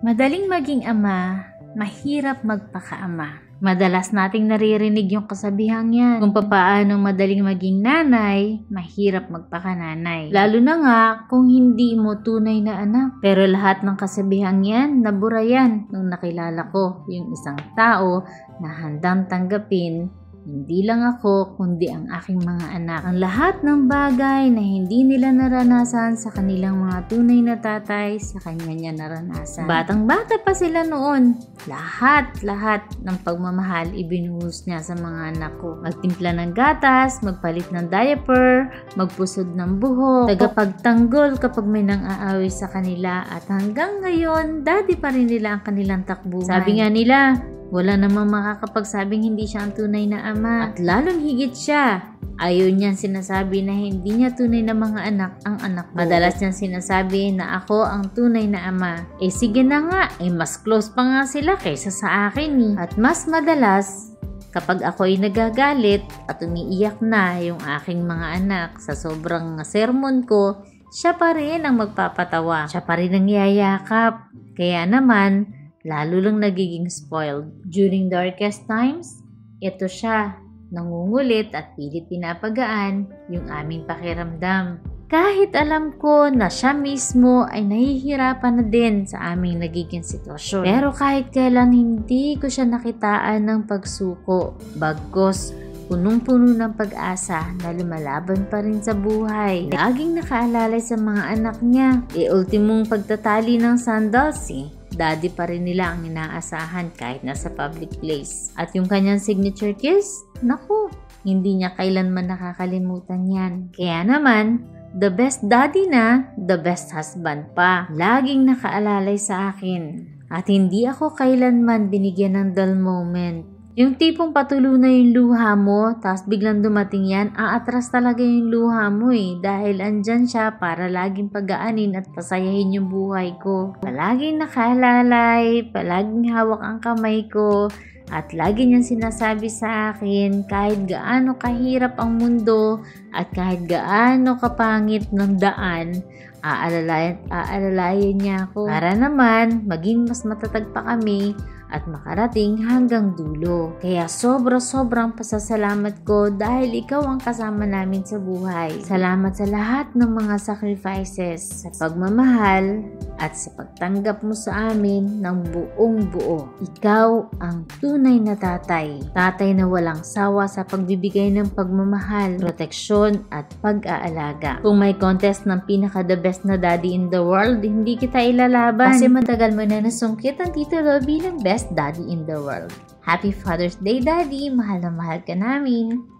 Madaling maging ama, mahirap magpakaama. Madalas nating naririnig yung kasabihang yan. Kung papaanong madaling maging nanay, mahirap magpakananay. Lalo na nga kung hindi mo tunay na anak. Pero lahat ng kasabihang yan, nabura yan nung nakilala ko yung isang tao na handang tanggapin hindi lang ako, kundi ang aking mga anak. Ang lahat ng bagay na hindi nila naranasan sa kanilang mga tunay na tatay, sa kanya niya naranasan. Batang-bata pa sila noon. Lahat ng pagmamahal ibinuhos niya sa mga anak ko. Magtimpla ng gatas, magpalit ng diaper, magpusod ng buhok, tagapagtanggol kapag may nang-aawi sa kanila. At hanggang ngayon, daddy pa rin nila ang kanilang takbuhan. Sabi nga nila, wala namang makakapagsabing hindi siya ang tunay na ama. At lalong higit siya. Ayaw niyang sinasabi na hindi niya tunay na mga anak ang anak ko. Madalas niyang sinasabi na ako ang tunay na ama. Sige na nga, mas close pa nga sila kaysa sa akin . At mas madalas, kapag ako ay nagagalit at umiiyak na yung aking mga anak sa sobrang sermon ko, siya pa rin ang magpapatawa. Siya pa rin ang yayakap. Kaya naman, lalo lang nagiging spoiled. During darkest times, ito siya, nangungulit at pilit pinapagaan yung aming pakiramdam. Kahit alam ko na siya mismo ay nahihirapan na din sa aming nagiging sitwasyon. Pero kahit kailan hindi ko siya nakitaan ng pagsuko. Bagkus, punong-puno ng pag-asa na lumalaban pa rin sa buhay. Laging nakaalalay sa mga anak niya. Ultimong pagtatali ng sandals daddy pa rin nila ang inaasahan kahit nasa public place. At yung kanyang signature kiss, naku, hindi niya kailanman nakakalimutan yan. Kaya naman, the best daddy na, the best husband pa. Laging nakaalalay sa akin. At hindi ako kailanman binigyan ng dull moment. Yung tipong patulo na yung luha mo, tapos biglang dumating yan, aatras talaga yung luha mo dahil andyan siya para laging pagaanin at pasayahin yung buhay ko. Palaging nakalalay, palaging hawak ang kamay ko, at lagi niyang sinasabi sa akin kahit gaano kahirap ang mundo at kahit gaano kapangit ng daan, aalalayan niya ako para naman maging mas matatag pa kami at makarating hanggang dulo. Kaya sobrang pasasalamat ko dahil ikaw ang kasama namin sa buhay. Salamat sa lahat ng mga sacrifices, sa pagmamahal at sa pagtanggap mo sa amin ng buong buo. Ikaw ang tunay na tatay. Tatay na walang sawa sa pagbibigay ng pagmamahal, proteksyon at pag-aalaga. Kung may contest ng pinaka-the best na daddy in the world, hindi kita ilalaban. Kasi matagal mo na nasungkit ang titulo bilang best daddy in the world. Happy Father's Day, Daddy! Mahal na mahal ka namin!